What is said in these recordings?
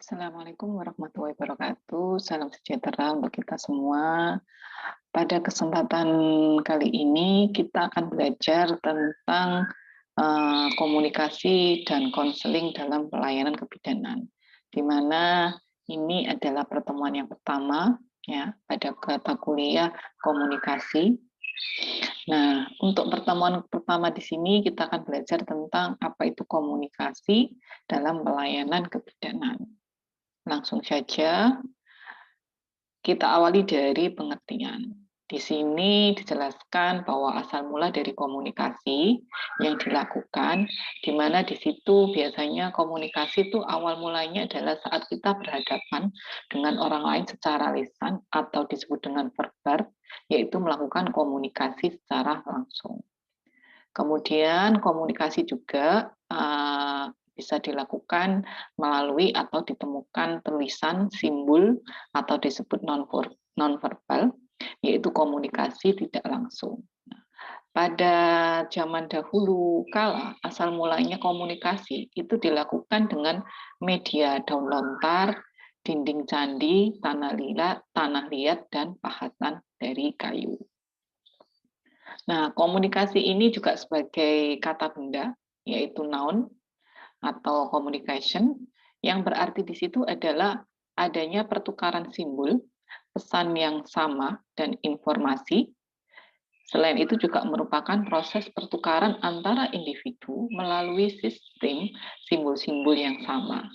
Assalamualaikum warahmatullahi wabarakatuh. Salam sejahtera untuk kita semua. Pada kesempatan kali ini kita akan belajar tentang komunikasi dan konseling dalam pelayanan kebidanan. Di mana ini adalah pertemuan yang pertama ya pada mata kuliah komunikasi. Nah, untuk pertemuan pertama di sini kita akan belajar tentang apa itu komunikasi dalam pelayanan kebidanan. Langsung saja kita awali dari pengertian. Di sini dijelaskan bahwa asal mula dari komunikasi yang dilakukan, di mana di situ biasanya komunikasi itu awal mulanya adalah saat kita berhadapan dengan orang lain secara lisan atau disebut dengan verbal, yaitu melakukan komunikasi secara langsung. Kemudian komunikasi juga bisa dilakukan melalui atau ditemukan tulisan, simbol, atau disebut non-verbal, yaitu komunikasi tidak langsung. Pada zaman dahulu kala, asal mulanya komunikasi itu dilakukan dengan media daun lontar, dinding candi, tanah liat, dan pahatan dari kayu. Nah, komunikasi ini juga sebagai kata benda, yaitu noun atau communication, yang berarti di situ adalah adanya pertukaran simbol, pesan yang sama, dan informasi. Selain itu juga merupakan proses pertukaran antara individu melalui sistem simbol-simbol yang sama.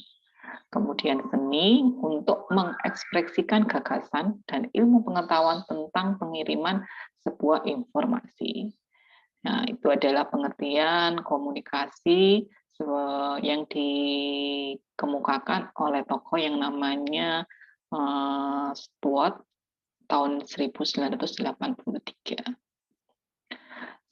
Kemudian seni untuk mengekspresikan gagasan dan ilmu pengetahuan tentang pengiriman sebuah informasi. Nah, itu adalah pengertian komunikasi yang dikemukakan oleh tokoh yang namanya Stuart tahun 1983.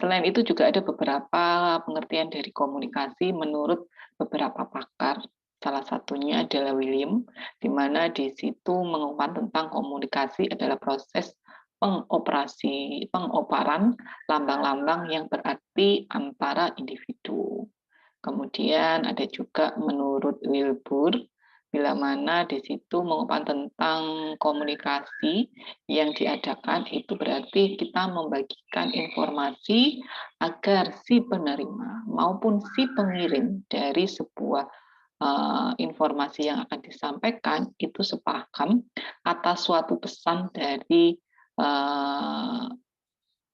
Selain itu juga ada beberapa pengertian dari komunikasi menurut beberapa pakar. Salah satunya adalah William, di mana di situ mengungkapkan tentang komunikasi adalah proses pengoparan lambang-lambang yang berarti antara individu. Kemudian ada juga menurut Wilbur, bila mana di situ mengungkapkan tentang komunikasi yang diadakan itu berarti kita membagikan informasi agar si penerima maupun si pengirim dari sebuah informasi yang akan disampaikan itu sepaham atas suatu pesan dari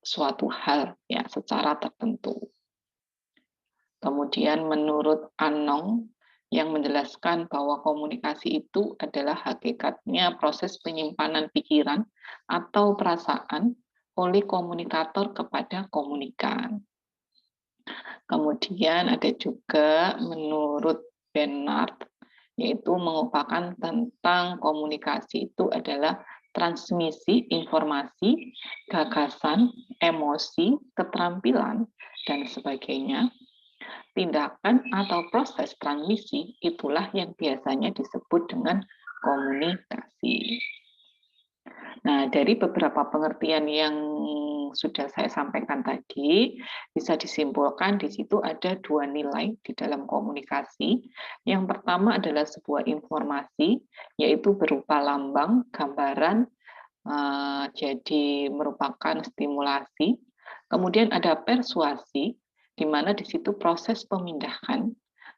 suatu hal ya secara tertentu. Kemudian menurut Anong yang menjelaskan bahwa komunikasi itu adalah hakikatnya proses penyimpanan pikiran atau perasaan oleh komunikator kepada komunikan. Kemudian ada juga menurut Bernard, yaitu mengupakan tentang komunikasi itu adalah transmisi informasi, gagasan, emosi, keterampilan, dan sebagainya. Tindakan atau proses transmisi itulah yang biasanya disebut dengan komunikasi. Nah, dari beberapa pengertian yang sudah saya sampaikan tadi, bisa disimpulkan di situ ada dua nilai di dalam komunikasi. Yang pertama adalah sebuah informasi, yaitu berupa lambang, gambaran, jadi merupakan stimulasi. Kemudian ada persuasi, di mana di situ proses pemindahan.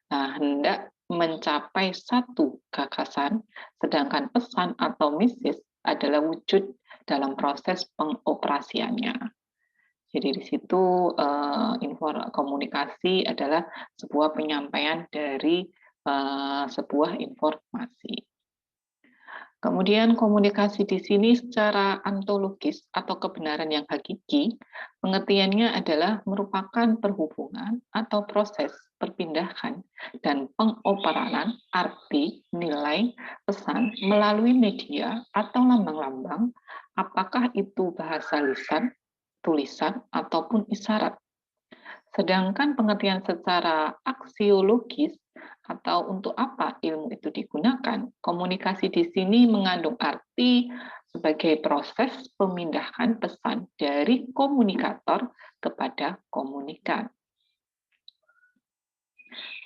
Nah, hendak mencapai satu gagasan, sedangkan pesan atau message adalah wujud dalam proses pengoperasiannya. Jadi di situ komunikasi adalah sebuah penyampaian dari sebuah informasi. Kemudian komunikasi di sini secara ontologis atau kebenaran yang hakiki, pengertiannya adalah merupakan perhubungan atau proses perpindahan dan pengoperan arti, nilai, pesan melalui media atau lambang-lambang, apakah itu bahasa lisan, tulisan, ataupun isyarat. Sedangkan pengertian secara aksiologis atau untuk apa ilmu itu digunakan, komunikasi di sini mengandung arti sebagai proses pemindahan pesan dari komunikator kepada komunikan.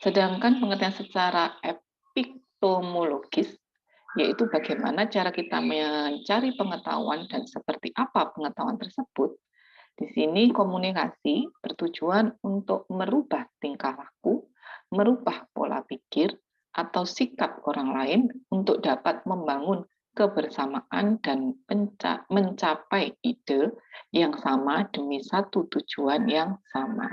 Sedangkan pengertian secara epistemologis, yaitu bagaimana cara kita mencari pengetahuan dan seperti apa pengetahuan tersebut. Di sini komunikasi bertujuan untuk merubah tingkah laku, merubah pola pikir, atau sikap orang lain untuk dapat membangun kebersamaan dan mencapai ide yang sama demi satu tujuan yang sama.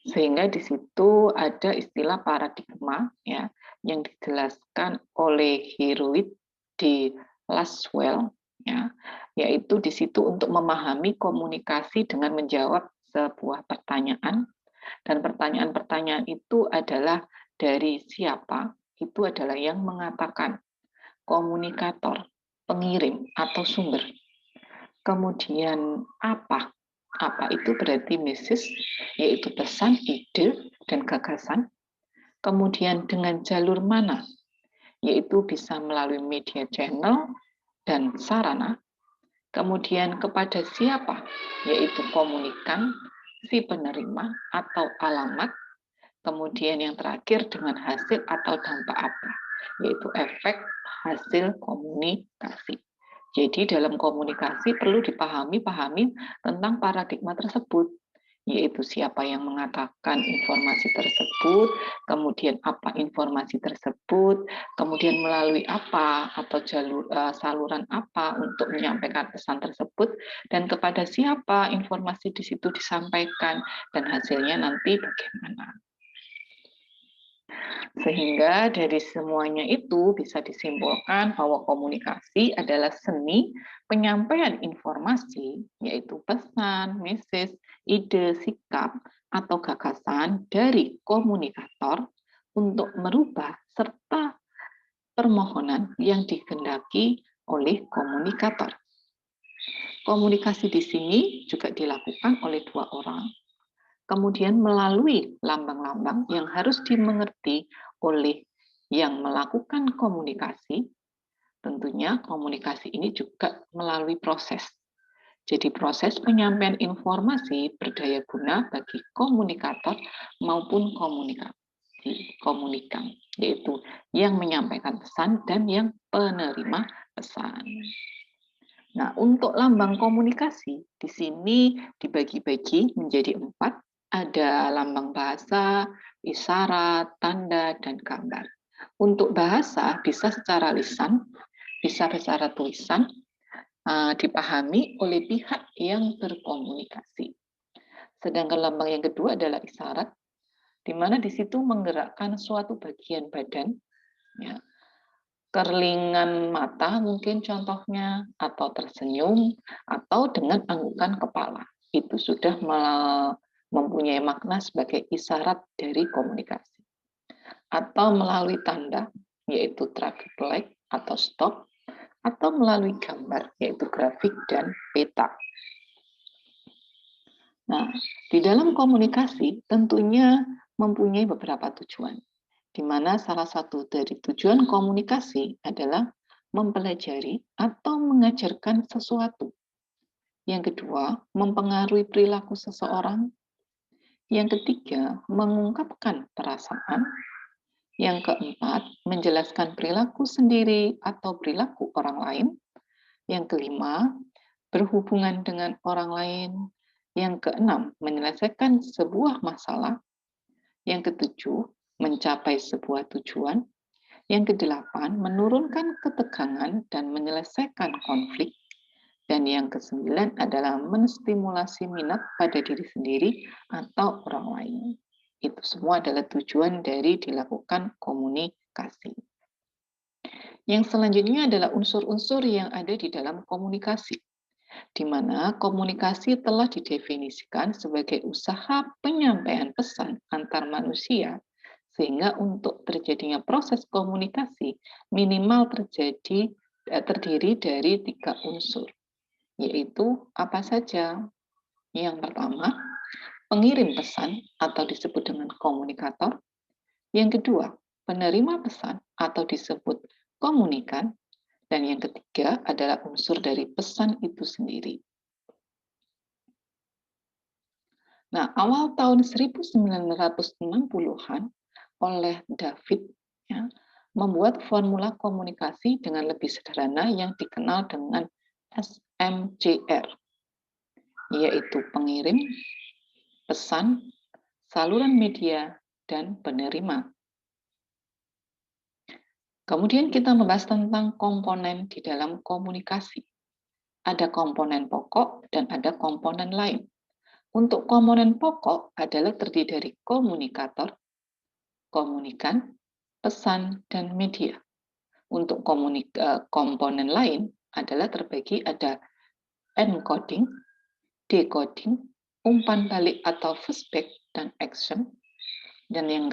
Sehingga di situ ada istilah paradigma ya yang dijelaskan oleh Heroit di Laswell ya, yaitu di situ untuk memahami komunikasi dengan menjawab sebuah pertanyaan, dan pertanyaan-pertanyaan itu adalah dari siapa, itu adalah yang mengatakan, komunikator, pengirim, atau sumber. Kemudian apa? Apa itu berarti message, yaitu pesan, ide, dan gagasan. Kemudian dengan jalur mana? Yaitu bisa melalui media channel dan sarana. Kemudian kepada siapa? Yaitu komunikan, si penerima, atau alamat. Kemudian yang terakhir dengan hasil atau dampak apa? Yaitu efek hasil komunikasi. Jadi dalam komunikasi perlu dipahami tentang paradigma tersebut, yaitu siapa yang mengatakan informasi tersebut, kemudian apa informasi tersebut, kemudian melalui apa atau saluran apa untuk menyampaikan pesan tersebut, dan kepada siapa informasi di situ disampaikan, dan hasilnya nanti bagaimana. Sehingga dari semuanya itu bisa disimpulkan bahwa komunikasi adalah seni penyampaian informasi, yaitu pesan, message, ide, sikap, atau gagasan dari komunikator untuk merubah serta permohonan yang dikehendaki oleh komunikator. Komunikasi di sini juga dilakukan oleh dua orang. Kemudian melalui lambang-lambang yang harus dimengerti oleh yang melakukan komunikasi, tentunya komunikasi ini juga melalui proses. Jadi proses penyampaian informasi berdaya guna bagi komunikator maupun komunikan, yaitu yang menyampaikan pesan dan yang penerima pesan. Nah, untuk lambang komunikasi di sini dibagi-bagi menjadi 4. Ada lambang bahasa, isyarat, tanda, dan gambar. Untuk bahasa bisa secara lisan, bisa secara tulisan, dipahami oleh pihak yang berkomunikasi. Sedangkan lambang yang kedua adalah isyarat, di mana di situ menggerakkan suatu bagian badan, ya, kerlingan mata mungkin contohnya, atau tersenyum, atau dengan anggukan kepala. Itu sudah mempunyai makna sebagai isyarat dari komunikasi. Atau melalui tanda, yaitu traffic light atau stop, atau melalui gambar, yaitu grafik dan peta. Nah, di dalam komunikasi tentunya mempunyai beberapa tujuan, di mana salah satu dari tujuan komunikasi adalah mempelajari atau mengajarkan sesuatu. Yang kedua, mempengaruhi perilaku seseorang. Yang ketiga, mengungkapkan perasaan. Yang keempat, menjelaskan perilaku sendiri atau perilaku orang lain. Yang kelima, berhubungan dengan orang lain. Yang keenam, menyelesaikan sebuah masalah. Yang ketujuh, mencapai sebuah tujuan. Yang kedelapan, menurunkan ketegangan dan menyelesaikan konflik. Dan yang kesembilan adalah menstimulasi minat pada diri sendiri atau orang lain. Itu semua adalah tujuan dari dilakukan komunikasi. Yang selanjutnya adalah unsur-unsur yang ada di dalam komunikasi, di mana komunikasi telah didefinisikan sebagai usaha penyampaian pesan antar manusia, sehingga untuk terjadinya proses komunikasi minimal terdiri dari 3 unsur. Yaitu apa saja? Yang pertama, pengirim pesan atau disebut dengan komunikator. Yang kedua, penerima pesan atau disebut komunikan. Dan yang ketiga adalah unsur dari pesan itu sendiri. Nah, awal tahun 1960-an, oleh David, ya, membuat formula komunikasi dengan lebih sederhana yang dikenal dengan SMCR, yaitu pengirim, pesan, saluran media, dan penerima. Kemudian kita membahas tentang komponen di dalam komunikasi. Ada komponen pokok dan ada komponen lain. Untuk komponen pokok adalah terdiri dari komunikator, komunikan, pesan, dan media. Untuk komponen lain adalah terbagi ada encoding, decoding, umpan balik atau feedback, dan action. Dan yang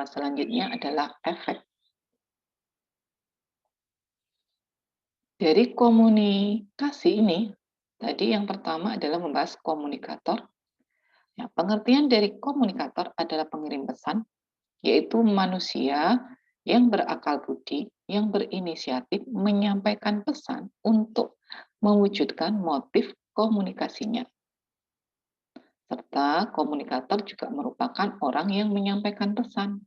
selanjutnya adalah efek. Dari komunikasi ini, tadi yang pertama adalah membahas komunikator. Ya, pengertian dari komunikator adalah pengirim pesan, yaitu manusia yang berakal budi, yang berinisiatif menyampaikan pesan untuk mewujudkan motif komunikasinya. Serta komunikator juga merupakan orang yang menyampaikan pesan,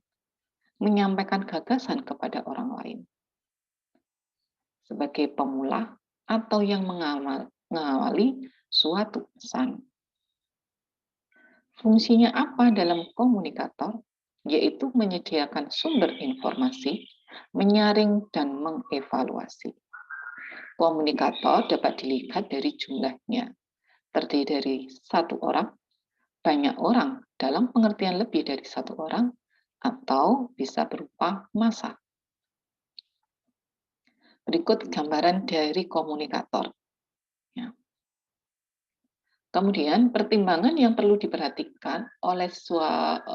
menyampaikan gagasan kepada orang lain. Sebagai pemula atau yang mengawali suatu pesan. Fungsinya apa dalam komunikator? Yaitu menyediakan sumber informasi, menyaring, dan mengevaluasi. Komunikator dapat dilihat dari jumlahnya, terdiri dari satu orang, banyak orang dalam pengertian lebih dari satu orang, atau bisa berupa massa. Berikut gambaran dari komunikator. Ya. Kemudian pertimbangan yang perlu diperhatikan oleh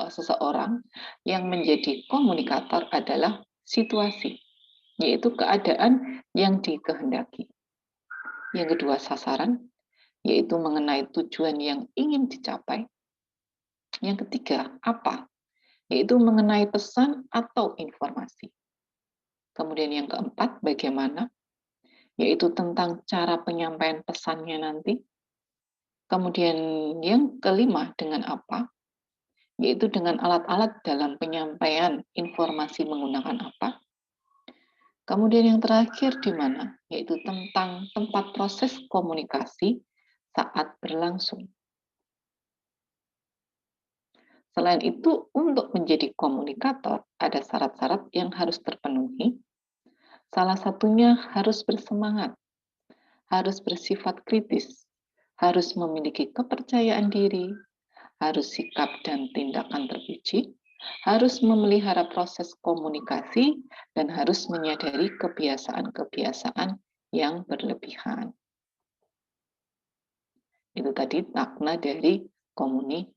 seseorang yang menjadi komunikator adalah situasi, yaitu keadaan yang dikehendaki. Yang kedua sasaran, yaitu mengenai tujuan yang ingin dicapai. Yang ketiga apa, yaitu mengenai pesan atau informasi. Kemudian yang keempat bagaimana, yaitu tentang cara penyampaian pesannya nanti. Kemudian yang kelima dengan apa, yaitu dengan alat-alat dalam penyampaian informasi menggunakan apa. Kemudian yang terakhir di mana, yaitu tentang tempat proses komunikasi saat berlangsung. Selain itu, untuk menjadi komunikator, ada syarat-syarat yang harus terpenuhi. Salah satunya harus bersemangat, harus bersifat kritis, harus memiliki kepercayaan diri, harus sikap dan tindakan terpuji, harus memelihara proses komunikasi, dan harus menyadari kebiasaan-kebiasaan yang berlebihan. Itu tadi makna dari komunikator.